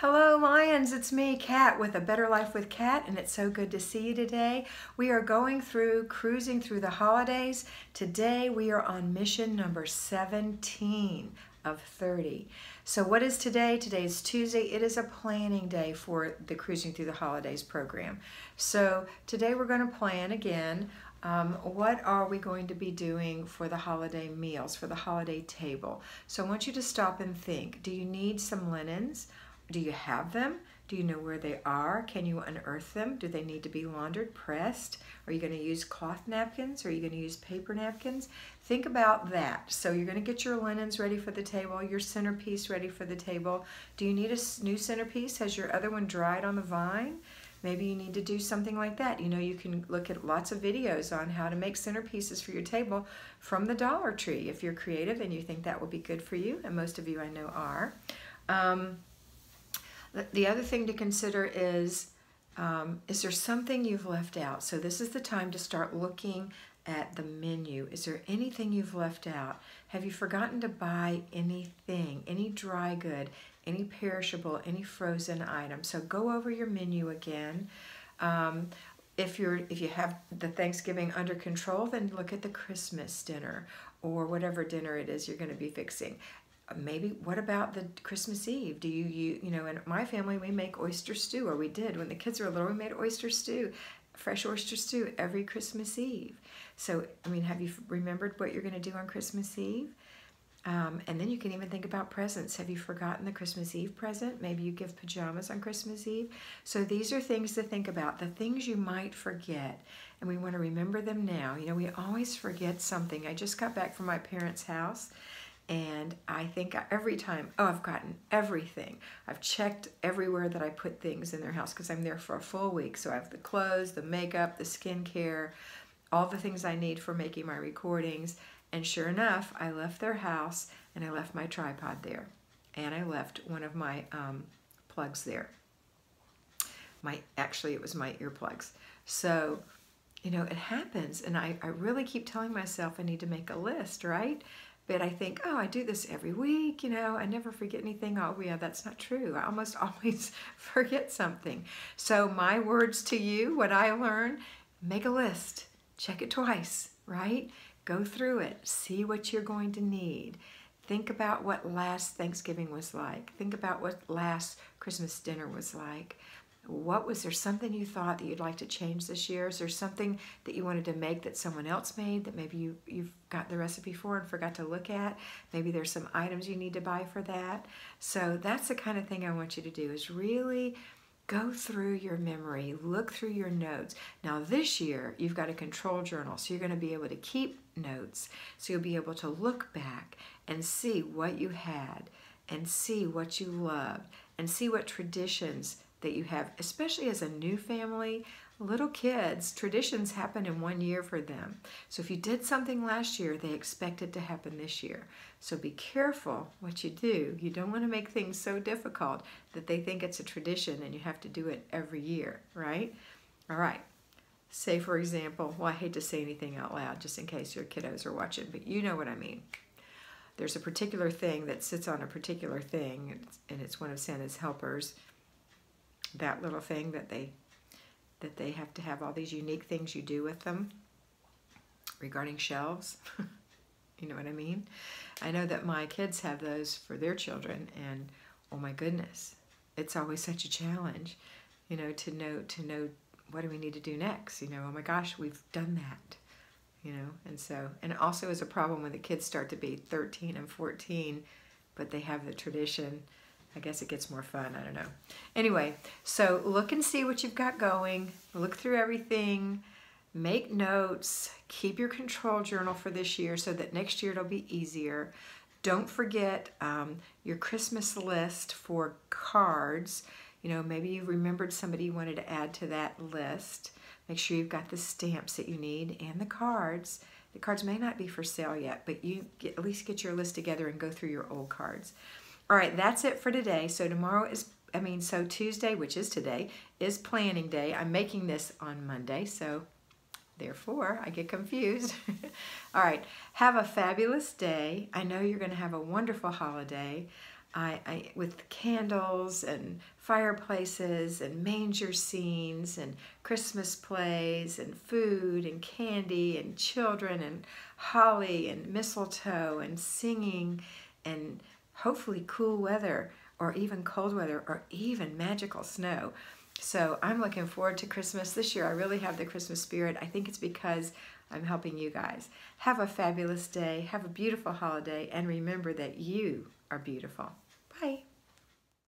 Hello Lions, it's me, Kat, with A Better Life with Kat, and it's so good to see you today. We are cruising through the holidays. Today we are on mission number 17 of 30. So what is today? Today is Tuesday. It is a planning day for the Cruising Through the Holidays program. So today we're going to plan again. What are we going to be doing for the holiday meals, for the holiday table? So I want you to stop and think. Do you need some linens? Do you have them? Do you know where they are? Can you unearth them? Do they need to be laundered, pressed? Are you going to use cloth napkins? Or are you going to use paper napkins? Think about that. So you're going to get your linens ready for the table, your centerpiece ready for the table. Do you need a new centerpiece? Has your other one dried on the vine? Maybe you need to do something like that. You know, you can look at lots of videos on how to make centerpieces for your table from the Dollar Tree if you're creative and you think that will be good for you, and most of you I know are. The other thing to consider is there something you've left out? So this is the time to start looking at the menu. Is there anything you've left out? Have you forgotten to buy anything, any dry good, any perishable, any frozen item? So go over your menu again. If you have the Thanksgiving under control, then look at the Christmas dinner or whatever dinner it is you're going to be fixing. Maybe, what about the Christmas Eve? Do you know, in my family, we make oyster stew, or we did. When the kids were little, we made oyster stew, fresh oyster stew every Christmas Eve. So, I mean, have you remembered what you're going to do on Christmas Eve? And then you can even think about presents. Have you forgotten the Christmas Eve present? Maybe you give pajamas on Christmas Eve. So these are things to think about, the things you might forget, and we want to remember them now. You know, we always forget something. I just got back from my parents' house, and I think every time, I've gotten everything. I've checked everywhere that I put things in their house because I'm there for a full week. So I have the clothes, the makeup, the skincare, all the things I need for making my recordings. And sure enough, I left their house and I left my tripod there. And I left one of my plugs there. Actually, it was my earplugs. So, you know, it happens. And I really keep telling myself I need to make a list, right? But I think, oh, I do this every week, you know, I never forget anything. Oh, yeah, that's not true. I almost always forget something. So my words to you, what I learned, make a list. Check it twice, right? Go through it. See what you're going to need. Think about what last Thanksgiving was like. Think about what last Christmas dinner was like. Was there something you thought that you'd like to change this year? Is there something that you wanted to make that someone else made that maybe you've got the recipe for and forgot to look at? Maybe there's some items you need to buy for that. So that's the kind of thing I want you to do, is really go through your memory, look through your notes. Now this year, you've got a control journal, so you're going to be able to keep notes. So you'll be able to look back and see what you had and see what you loved and see what traditions that you have, especially as a new family. Little kids, traditions happen in 1 year for them. So if you did something last year, they expect it to happen this year. So be careful what you do. You don't want to make things so difficult that they think it's a tradition and you have to do it every year, right? All right. Say, for example, well, I hate to say anything out loud just in case your kiddos are watching, but you know what I mean. There's a particular thing that sits on a particular thing, and it's one of Santa's helpers. That little thing that they have to have all these unique things you do with them regarding shelves. You know what I mean? I know that my kids have those for their children, and oh my goodness, it's always such a challenge, you know, to know what do we need to do next. You know, oh my gosh, we've done that, you know. And so, and it also is a problem when the kids start to be 13 and 14, but they have the tradition. I guess it gets more fun, I don't know. Anyway, so look and see what you've got going. Look through everything. Make notes. Keep your control journal for this year so that next year it'll be easier. Don't forget your Christmas list for cards. You know, maybe you remembered somebody you wanted to add to that list. Make sure you've got the stamps that you need and the cards. The cards may not be for sale yet, but you at least get your list together and go through your old cards. All right, that's it for today. So so Tuesday, which is today, is planning day. I'm making this on Monday, so therefore I get confused. All right, have a fabulous day. I know you're going to have a wonderful holiday. with candles and fireplaces and manger scenes and Christmas plays and food and candy and children and holly and mistletoe and singing and hopefully cool weather or even cold weather or even magical snow. So I'm looking forward to Christmas. This year I really have the Christmas spirit. I think it's because I'm helping you guys. Have a fabulous day. Have a beautiful holiday. And remember that you are beautiful.